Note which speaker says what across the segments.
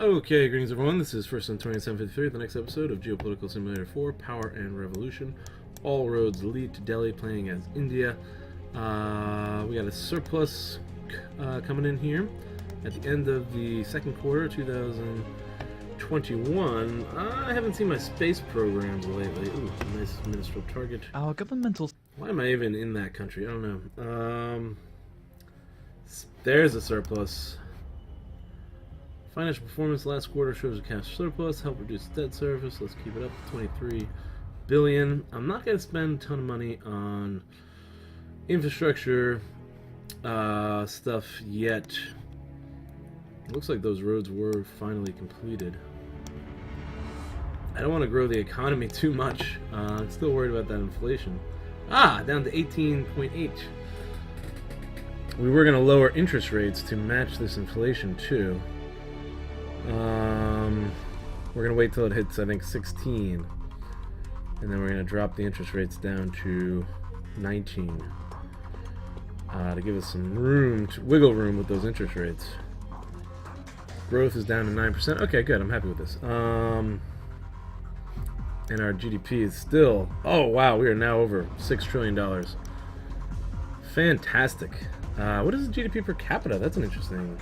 Speaker 1: Okay, greetings everyone. This is First and 2753, the next episode of Geopolitical Simulator 4, Power and Revolution. All roads lead to Delhi, playing as India. We got a surplus coming in here at the end of the second quarter, 2021. I haven't seen my space programs lately. Ooh, nice ministerial target.
Speaker 2: Our governmental...
Speaker 1: Why am I even in that country? I don't know. There's a surplus. Financial performance last quarter shows a cash surplus, help reduce debt service. Let's keep it up to 23 billion. I'm not going to spend a ton of money on infrastructure stuff yet. It looks like those roads were finally completed. I don't want to grow the economy too much. I'm still worried about that inflation. Down to 18.8. We were going to lower interest rates to match this inflation too. We're gonna wait till it hits, I think, 16, and then we're gonna drop the interest rates down to 19 to give us some room, wiggle room with those interest rates. Growth is down to 9%. Okay, good. I'm happy with this. And our GDP is still. Oh wow, we are now over $6 trillion. Fantastic. What is the GDP per capita? That's an interesting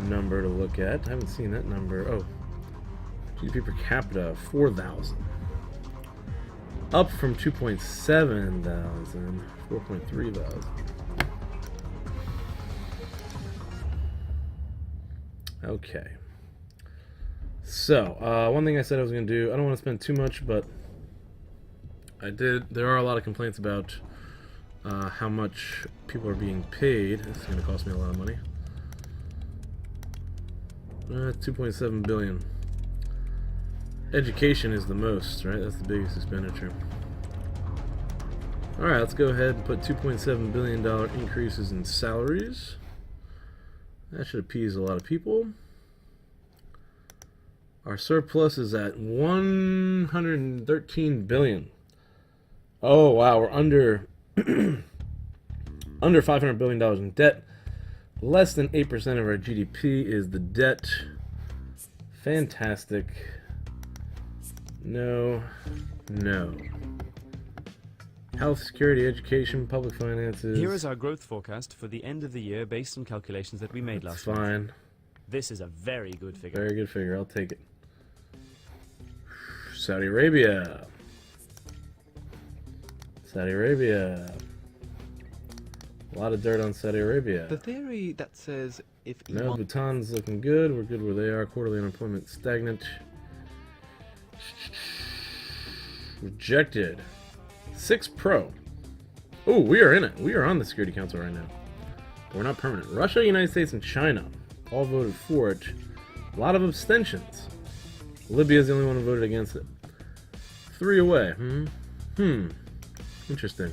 Speaker 1: number to look at. I haven't seen that number. Oh, GDP per capita 4,000, up from 2.7 thousand, 4.3 thousand. Okay. So one thing I said I was going to do. I don't want to spend too much, but I did. There are a lot of complaints about how much people are being paid. This is going to cost me a lot of money. 2.7 billion. Education is the most, right? That's the biggest expenditure. Alright, let's go ahead and put $2.7 billion increases in salaries. That should appease a lot of people. Our surplus is at 113 billion. Oh wow, we're under under $500 billion in debt. Less than 8% of our GDP is the debt. Fantastic. No. Health, security, education, public finances.
Speaker 3: Here is our growth forecast for the end of the year based on calculations that we made last month.
Speaker 1: Fine.
Speaker 3: This is a very good figure.
Speaker 1: Very good figure. I'll take it. Saudi Arabia. Saudi Arabia. A lot of dirt on Saudi Arabia.
Speaker 2: The theory that says if
Speaker 1: No, Bhutan's looking good. We're good where they are. Quarterly unemployment stagnant. Rejected. 6 Pro. Oh, we are in it. We are on the Security Council right now. But we're not permanent. Russia, United States, and China all voted for it. A lot of abstentions. Libya's the only one who voted against it. 3 away. Interesting.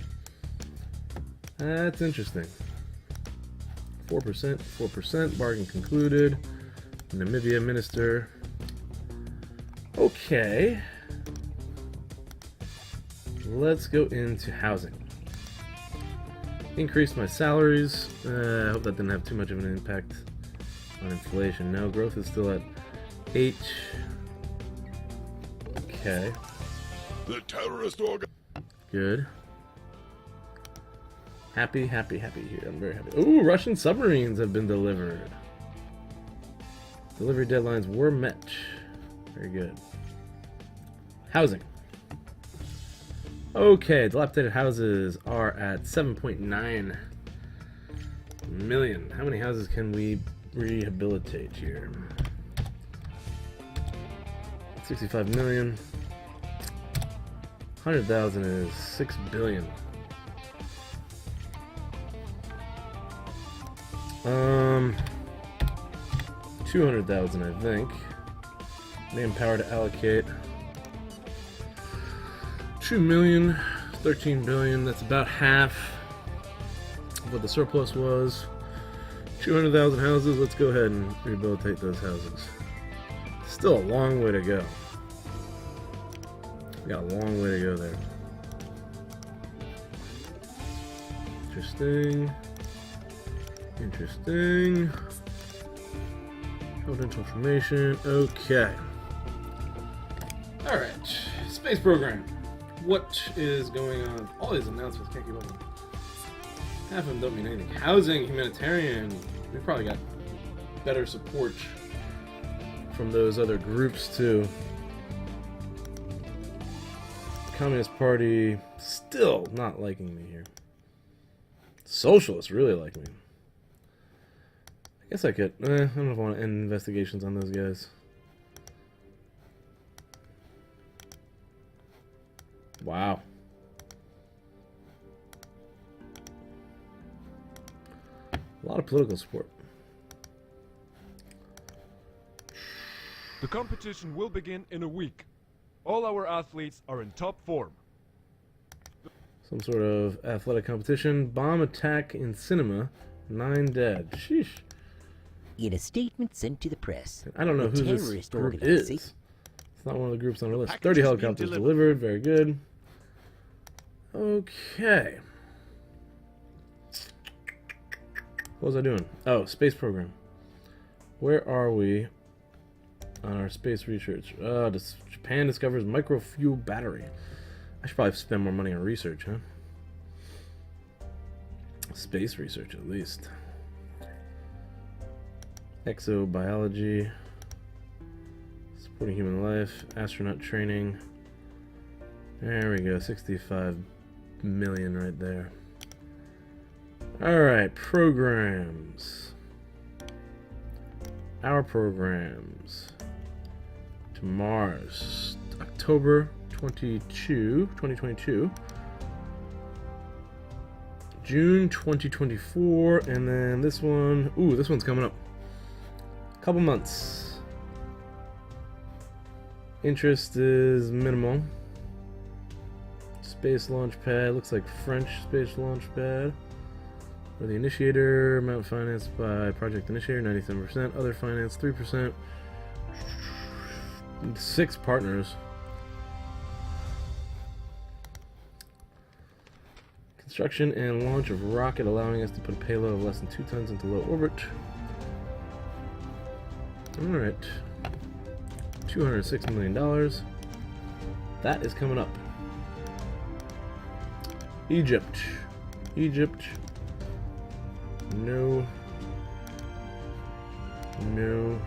Speaker 1: That's interesting. 4%. Bargain concluded. Namibia minister. Okay. Let's go into housing. Increased my salaries. I hope that didn't have too much of an impact on inflation. No, growth is still at 8. Okay.
Speaker 4: The terrorist organ.
Speaker 1: Good. Happy here. I'm very happy. Ooh, Russian submarines have been delivered. Delivery deadlines were met. Very good. Housing. Okay, dilapidated houses are at 7.9 million. How many houses can we rehabilitate here? 65 million. 100,000 is 6 billion. 200,000, I think. Manpower to allocate. 2 million, 13 billion. That's about half of what the surplus was. 200,000 houses. Let's go ahead and rehabilitate those houses. Still a long way to go. We got a long way to go there. Interesting. Confidential information. Okay. Alright. Space program. What is going on? All these announcements, can't keep up with them. Half of them don't mean anything. Housing, humanitarian. We probably got better support from those other groups too. Communist Party still not liking me here. Socialists really like me. I guess I could. I don't know if I want to end investigations on those guys. Wow. A lot of political support.
Speaker 5: The competition will begin in a week. All our athletes are in top form.
Speaker 1: Some sort of athletic competition. Bomb attack in cinema. 9 dead. Sheesh.
Speaker 6: In a statement sent to the press,
Speaker 1: I don't know
Speaker 6: the
Speaker 1: who this
Speaker 6: terrorist
Speaker 1: group is.
Speaker 6: organization-
Speaker 1: It's not one of the groups on our list.
Speaker 5: Package
Speaker 1: 30
Speaker 5: has been
Speaker 1: helicopters
Speaker 5: delivered.
Speaker 1: delivered. Very good. Okay. What was I doing? Oh, space program. Where are we on our space research? Japan discovers microfuel battery. I should probably spend more money on research, huh? Space research, at least. Exobiology. Supporting human life. Astronaut training. There we go. 65 million right there. Alright, programs. Our programs. To Mars. October 2022. June 2024. And then this one. Ooh, this one's coming up. Couple months. Interest is minimal. Space launch pad. Looks like French space launch pad. Or the initiator. Amount financed by project initiator 97%. Other finance 3%. 6 partners. Construction and launch of rocket, allowing us to put a payload of less than 2 tons into low orbit. Alright. $206 million. That is coming up. Egypt. Egypt. No. No.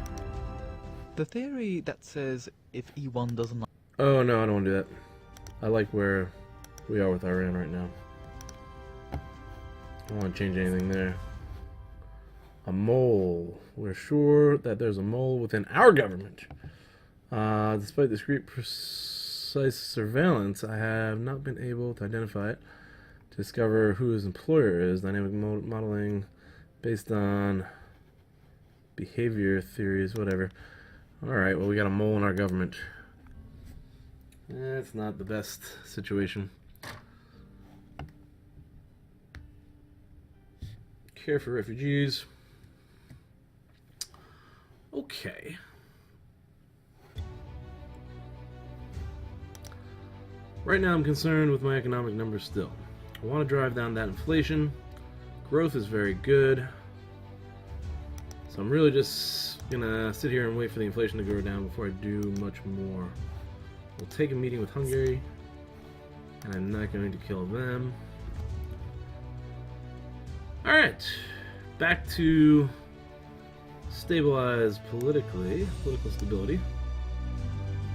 Speaker 2: The theory that says if E1 doesn't
Speaker 1: Oh, no, I don't want to do that. I like where we are with Iran right now. I don't want to change anything there. A mole. We're sure that there's a mole within our government. Despite discreet, precise surveillance, I have not been able to identify it. To discover who his employer is. Dynamic modeling based on behavior theories, whatever. Alright, well, we got a mole in our government. That's not the best situation. Care for refugees. Okay. Right now I'm concerned with my economic numbers still. I want to drive down that inflation. Growth is very good. So I'm really just gonna sit here and wait for the inflation to go down before I do much more. We'll take a meeting with Hungary, and I'm not going to kill them. Alright, back to stabilize political stability.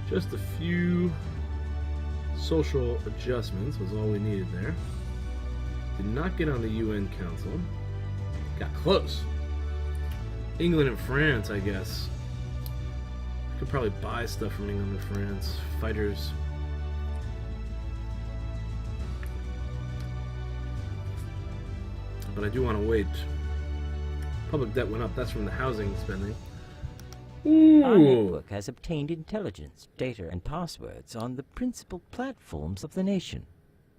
Speaker 1: Just a few social adjustments was all we needed there. Did not get on the UN Council. Got close. England and France, I guess. I could probably buy stuff from England and France. Fighters. But I do want to wait. Public debt went up. That's from the housing spending.
Speaker 6: Our
Speaker 1: Ooh.
Speaker 6: network has obtained intelligence, data, and passwords on the principal platforms of the nation.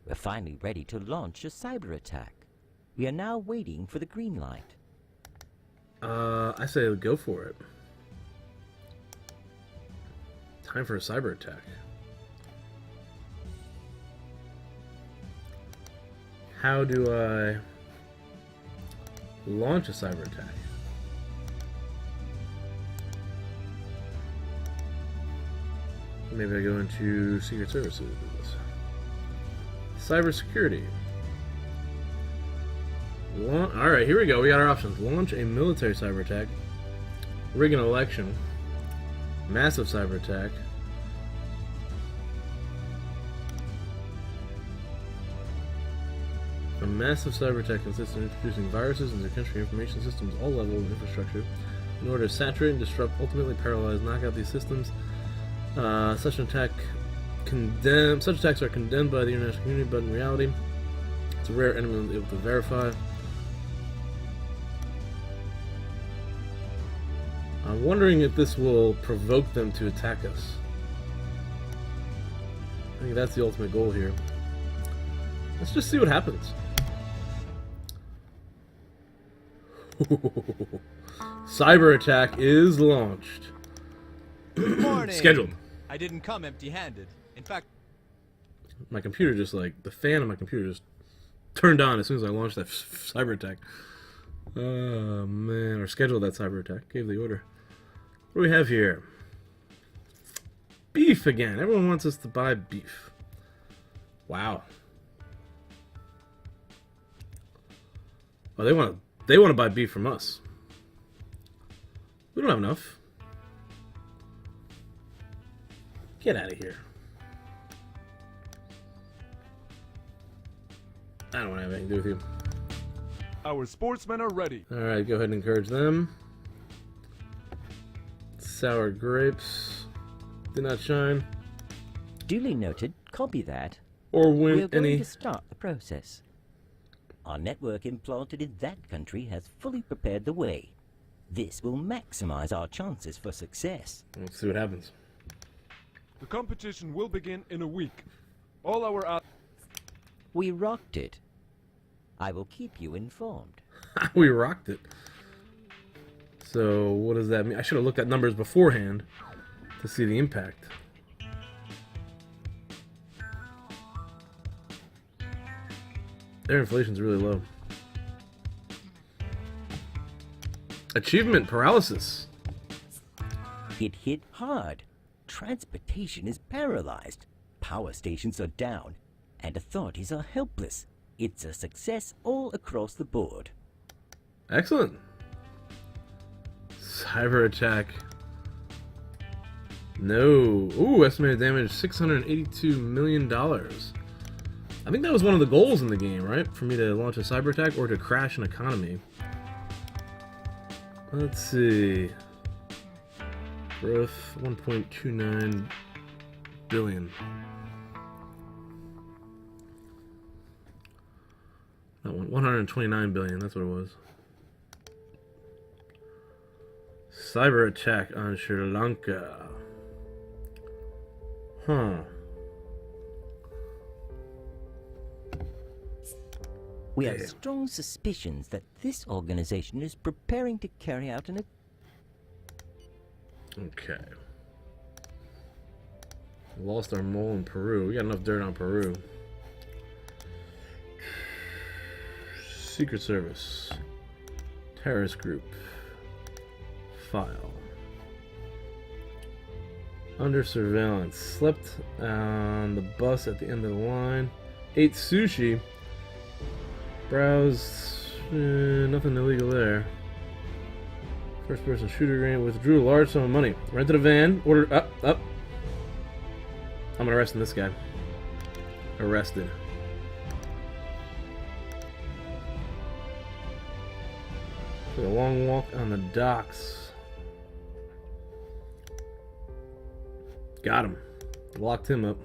Speaker 6: We're finally ready to launch a cyber attack. We are now waiting for the green light.
Speaker 1: I say go for it. Time for a cyber attack. How do I launch a cyber attack? maybe I go into Secret Services. Cybersecurity. Alright, here we go. We got our options. Launch a military cyber attack. Rig an election. Massive cyber attack. A massive cyber attack consists of introducing viruses into country information systems, all levels of infrastructure, in order to saturate and disrupt, ultimately paralyze, knock out these systems. Such attacks are condemned by the international community, but in reality, it's a rare enemy able to verify. I'm wondering if this will provoke them to attack us. I think that's the ultimate goal here. Let's just see what happens. Cyber attack is launched.
Speaker 2: Good morning.
Speaker 1: Scheduled.
Speaker 2: I didn't come empty-handed. In fact,
Speaker 1: My computer just like the fan of my computer just turned on as soon as I launched that cyber attack. Oh man, or scheduled that cyber attack. Gave the order. What do we have here? Beef again. Everyone wants us to buy beef. Wow. Oh, they want to buy beef from us. We don't have enough. Get out of here. I don't want to have anything to do with you.
Speaker 5: Our sportsmen are ready.
Speaker 1: Alright, go ahead and encourage them. Sour grapes. Did not shine.
Speaker 6: Duly noted. Copy that.
Speaker 1: Or
Speaker 6: We're
Speaker 1: win
Speaker 6: going
Speaker 1: any.
Speaker 6: to start the process. Our network implanted in that country has fully prepared the way. This will maximize our chances for success.
Speaker 1: Let's see what happens.
Speaker 5: The competition will begin in a week. All our
Speaker 6: We rocked it. I will keep you informed.
Speaker 1: We rocked it. So, what does that mean? I should have looked at numbers beforehand to see the impact. Their inflation's really low. Achievement paralysis.
Speaker 6: It hit hard. Transportation is paralyzed. Power stations are down. And authorities are helpless. It's a success all across the board.
Speaker 1: Excellent. Cyber attack. No. Ooh, estimated damage $682 million. I think that was one of the goals in the game, right? For me to launch a cyber attack or to crash an economy. Let's see. Growth 1.29 billion. That one, 129 billion, that's what it was. Cyber attack on Sri Lanka. Huh.
Speaker 6: We have strong suspicions that this organization is preparing to carry out an
Speaker 1: Okay. We lost our mole in Peru. We got enough dirt on Peru. Secret Service. Terrorist group. File. Under surveillance. Slept on the bus at the end of the line. Ate sushi. Browsed. Nothing illegal there. First person shooter range. Withdrew a large sum of money. Rented a van. Ordered. Up. I'm arresting this guy. Arrested. Took a long walk on the docks. Got him. Locked him up.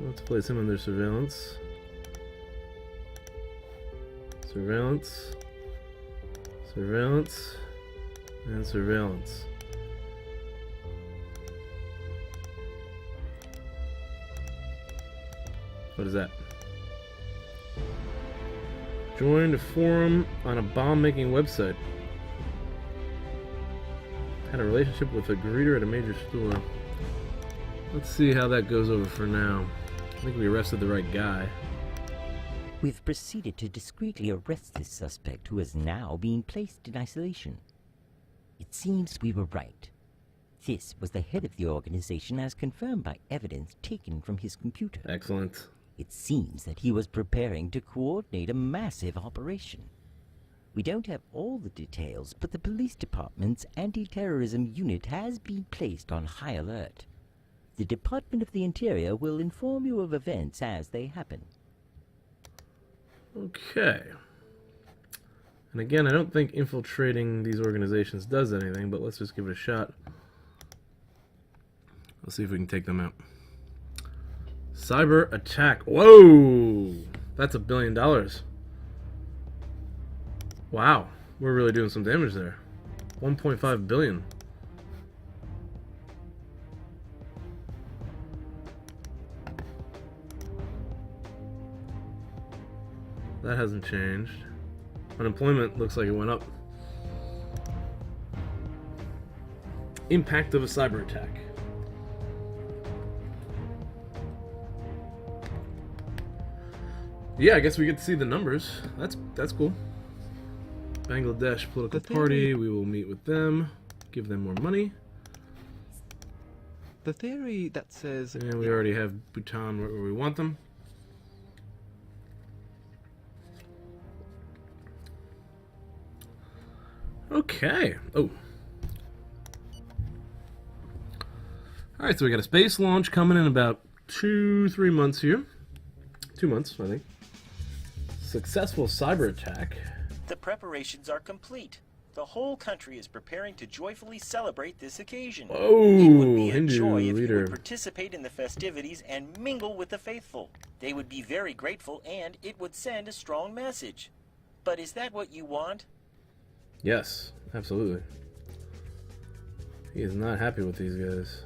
Speaker 1: Let's place him under surveillance. Surveillance. Surveillance. And surveillance. What is that? Joined a forum on a bomb-making website. Had a relationship with a greeter at a major store. Let's see how that goes over for now. I think we arrested the right guy.
Speaker 6: We've proceeded to discreetly arrest this suspect who is now being placed in isolation. It seems we were right. This was the head of the organization as confirmed by evidence taken from his computer.
Speaker 1: Excellent.
Speaker 6: It seems that he was preparing to coordinate a massive operation. We don't have all the details, but the police department's anti-terrorism unit has been placed on high alert. The Department of the Interior will inform you of events as they happen.
Speaker 1: Okay. And again, I don't think infiltrating these organizations does anything, but let's just give it a shot. Let's see if we can take them out. Cyber attack. Whoa! That's $1 billion. Wow. We're really doing some damage there. 1.5 billion. That hasn't changed. Unemployment looks like it went up. Impact of a cyber attack. Yeah, I guess we get to see the numbers. That's cool. Bangladesh political party. We will meet with them. Give them more money.
Speaker 2: The theory that says...
Speaker 1: And we already have Bhutan where we want them. Okay. Oh. Alright, so we got a space launch coming in about 2-3 months here. 2 months, I think. Successful cyber attack.
Speaker 7: The preparations are complete. The whole country is preparing to joyfully celebrate this occasion.
Speaker 1: Oh,
Speaker 7: it would be a
Speaker 1: Hindu
Speaker 7: joy if you
Speaker 1: leader.
Speaker 7: would participate in the festivities and mingle with the faithful. They would be very grateful and it would send a strong message. But is that what you want?
Speaker 1: Yes, absolutely. He is not happy with these guys.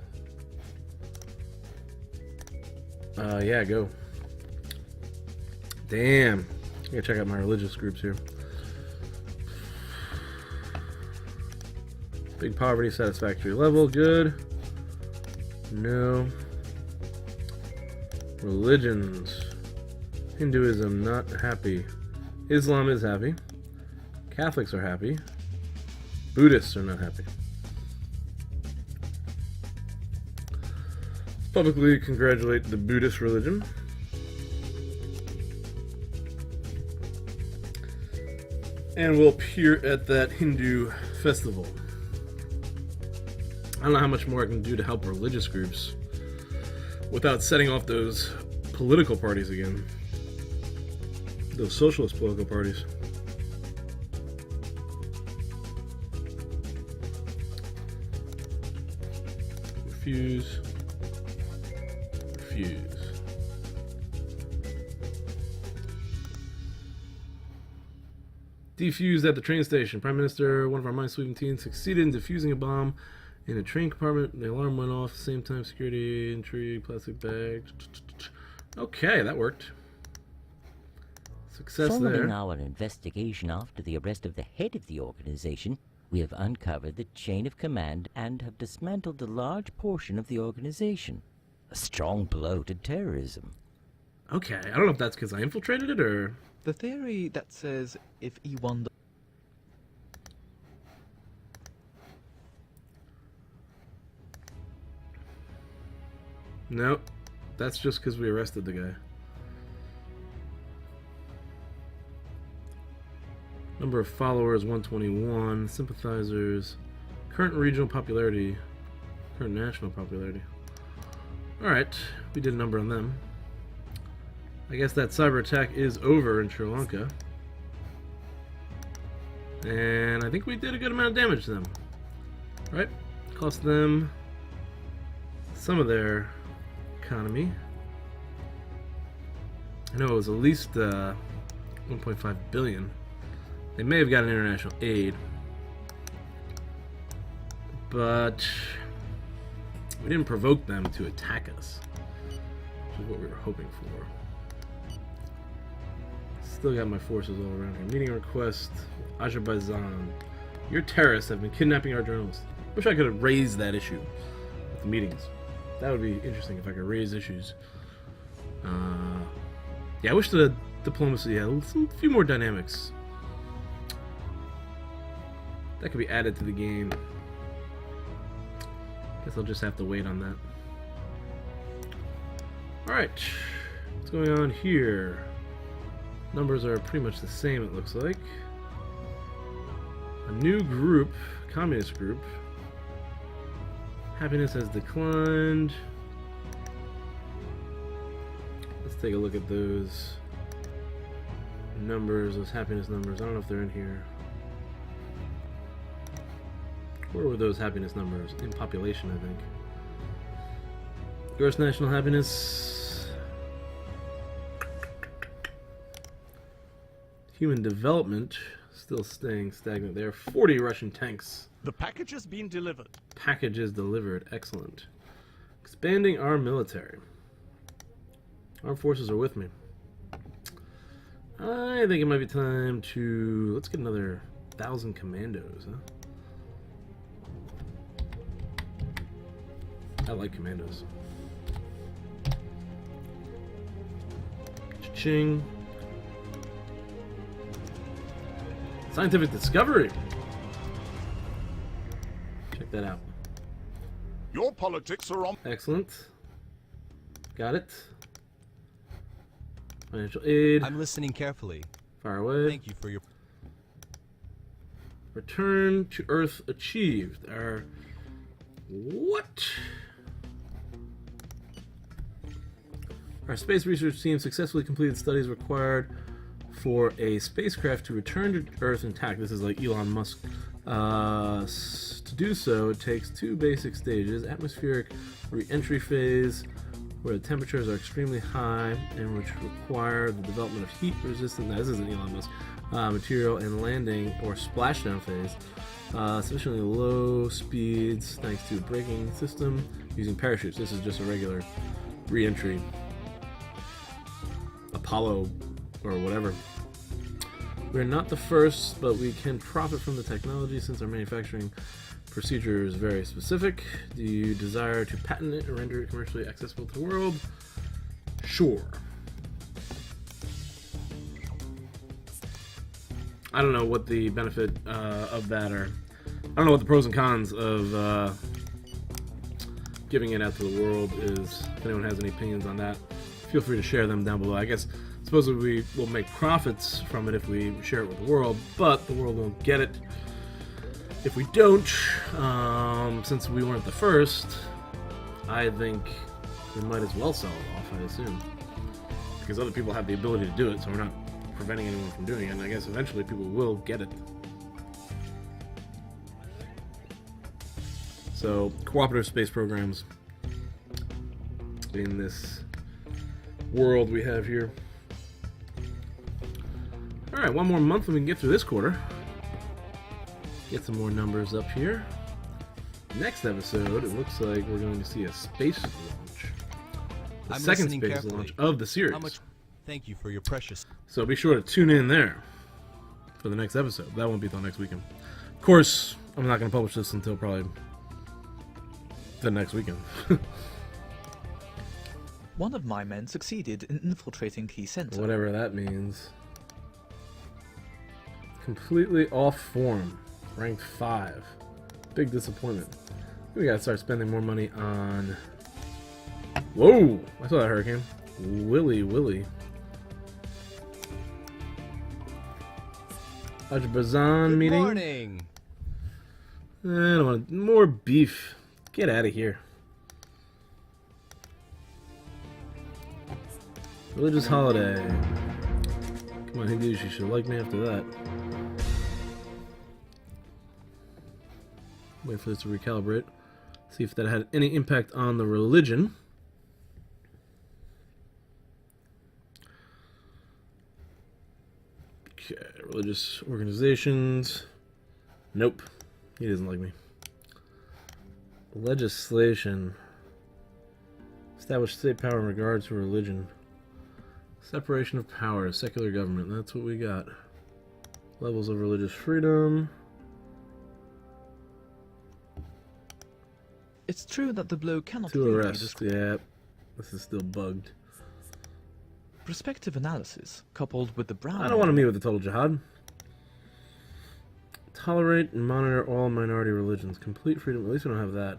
Speaker 1: Yeah, go. Damn. I gotta check out my religious groups here. Big poverty, satisfactory level, good. No. Religions. Hinduism, not happy. Islam is happy. Catholics are happy. Buddhists are not happy. Publicly congratulate the Buddhist religion. And we'll appear at that Hindu festival. I don't know how much more I can do to help religious groups without setting off those political parties again. Those socialist political parties. Refuse. Refuse. Defused at the train station. Prime Minister, one of our minesweeping teams, succeeded in defusing a bomb in a train compartment. The alarm went off. Same time, security, entry, plastic bag. Okay, that worked. Success
Speaker 6: Following
Speaker 1: there.
Speaker 6: our investigation after the arrest of the head of the organization, we have uncovered the chain of command and have dismantled a large portion of the organization. A strong blow to terrorism.
Speaker 1: Okay, I don't know if that's because I infiltrated it or...
Speaker 2: The theory that says if he won the...
Speaker 1: No, that's just because we arrested the guy. Number of followers, 121. Sympathizers. Current regional popularity. Current national popularity. Alright, we did a number on them. I guess that cyber attack is over in Sri Lanka. And I think we did a good amount of damage to them. Right? Cost them some of their economy. I know it was at least 1.5 billion. They may have gotten international aid, but we didn't provoke them to attack us, which is what we were hoping for. Still got my forces all around here. Meeting request, Azerbaijan. Your terrorists have been kidnapping our journalists. Wish I could have raised that issue at the meetings. That would be interesting if I could raise issues. Yeah, I wish the diplomacy had a few more dynamics. That could be added to the game. Guess I'll just have to wait on that. Alright. What's going on here? Numbers are pretty much the same, it looks like. A new group, communist group. Happiness has declined. Let's take a look at those numbers, those happiness numbers. I don't know if they're in here. Where were those happiness numbers? In population, I think. Gross national happiness. Human development. Still staying stagnant there. 40 Russian tanks.
Speaker 8: The package has been delivered.
Speaker 1: Package is delivered. Excellent. Expanding our military. Armed forces are with me. I think it might be time to... Let's get another 1,000 commandos, huh? I like commandos. Cha-ching. Scientific discovery. Check that out.
Speaker 4: Your politics are on.
Speaker 1: Excellent. Got it. Financial aid.
Speaker 2: I'm listening carefully.
Speaker 1: Fire away.
Speaker 2: Thank you for your...
Speaker 1: Return to Earth achieved. Our... What? Our space research team successfully completed studies required for a spacecraft to return to Earth intact. This is like Elon Musk. To do so, it takes two basic stages: atmospheric re-entry phase, where the temperatures are extremely high and which require the development of heat-resistant, this isn't Elon Musk, material, and landing or splashdown phase. Sufficiently low speeds thanks to a braking system using parachutes. This is just a regular re-entry Apollo or whatever. We're not the first, but we can profit from the technology since our manufacturing procedure is very specific. Do you desire to patent it and render it commercially accessible to the world? Sure. I don't know what the benefit of that are. I don't know what the pros and cons of giving it out to the world is. If anyone has any opinions on that, feel free to share them down below. I guess supposedly we will make profits from it if we share it with the world, but the world won't get it if we don't. Since we weren't the first, I think we might as well sell it off, I assume. Because other people have the ability to do it, so we're not preventing anyone from doing it, and I guess eventually people will get it. So, cooperative space programs in this world we have here. Alright, one more month and we can get through this quarter. Get some more numbers up here. Next episode, it looks like we're going to see a space launch. The second space launch of the series.
Speaker 2: How much... Thank you for your precious...
Speaker 1: So be sure to tune in there for the next episode. That won't be till next weekend. Of course, I'm not going to publish this until probably the next weekend.
Speaker 9: One of my men succeeded in infiltrating Key Center.
Speaker 1: Whatever that means. Completely off form. Ranked 5. Big disappointment. We gotta start spending more money on... Whoa! I saw that hurricane. Willy. Azerbaijan meeting.
Speaker 2: Good morning!
Speaker 1: I don't want more beef. Get out of here. Religious holiday. Come on, Hindus, you should like me after that. Wait for this to recalibrate. See if that had any impact on the religion. Okay, religious organizations. Nope. He doesn't like me. Legislation. Establish state power in regards to religion. Separation of powers. Secular government. That's what we got. Levels of religious freedom.
Speaker 9: It's true that the blow cannot
Speaker 1: To
Speaker 9: really be
Speaker 1: arrest.
Speaker 9: described.
Speaker 1: Yeah. This is still bugged.
Speaker 9: Prospective analysis, coupled with the Brown...
Speaker 1: I don't want to meet with the total jihad. Tolerate and monitor all minority religions. Complete freedom. At least we don't have that.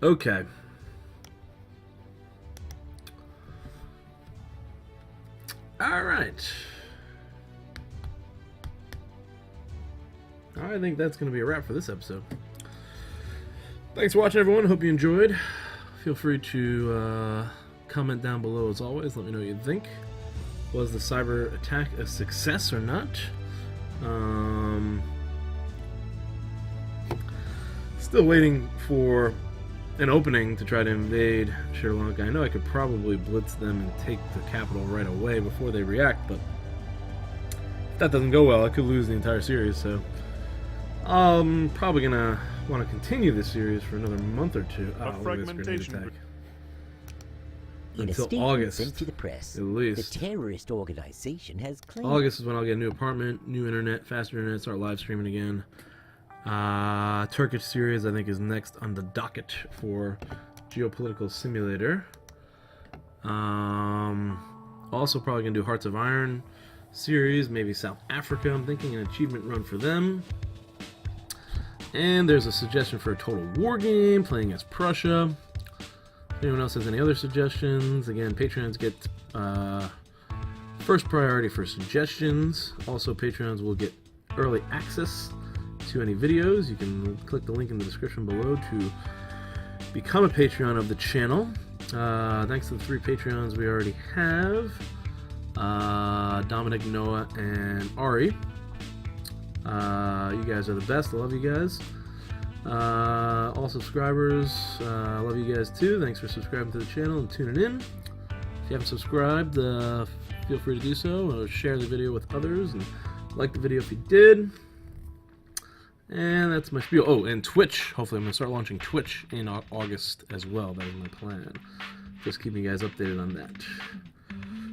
Speaker 1: Okay. All right. I think that's going to be a wrap for this episode. Thanks for watching, everyone. Hope you enjoyed. Feel free to comment down below as always. Let me know what you think. Was the cyber attack a success or not? Still waiting for an opening to try to invade Sri Lanka. I know I could probably blitz them and take the capital right away before they react, but if that doesn't go well, I could lose the entire series, so I'm probably gonna want to continue this series for another month or two.
Speaker 4: A fragmentation.
Speaker 6: In a
Speaker 1: Until
Speaker 6: statement
Speaker 1: August,
Speaker 6: sent to the press,
Speaker 1: at least.
Speaker 6: the terrorist organization has claimed
Speaker 1: August is when I'll get a new apartment, new internet, faster internet, start live streaming again. Turkish series I think is next on the docket for Geopolitical Simulator. Also probably gonna do Hearts of Iron series, maybe South Africa. I'm thinking an achievement run for them. And there's a suggestion for a Total War game playing as Prussia. If anyone else has any other suggestions, again, Patreons get first priority for suggestions. Also, Patreons will get early access to any videos. You can click the link in the description below to become a Patreon of the channel. Thanks to the 3 Patreons we already have, Dominic, Noah, and Ari. You guys are the best. I love you guys. All subscribers, I love you guys too. Thanks for subscribing to the channel and tuning in. If you haven't subscribed, feel free to do so, or share the video with others, and like the video if you did. And that's my spiel. Oh, and Twitch. Hopefully I'm going to start launching Twitch in August as well. That is my plan. Just keeping you guys updated on that.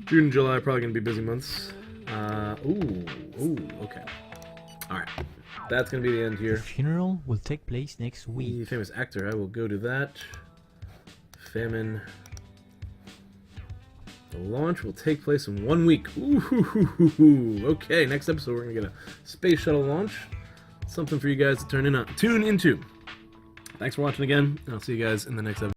Speaker 1: June and July are probably going to be busy months. Okay. Alright. That's going to be the end
Speaker 8: The
Speaker 1: here.
Speaker 8: funeral will take place next
Speaker 1: The
Speaker 8: week.
Speaker 1: famous actor. I will go to that. Famine. The launch will take place in 1 week. Ooh, okay, next episode we're going to get a space shuttle launch. Something for you guys to tune into. Thanks for watching again. I'll see you guys in the next episode.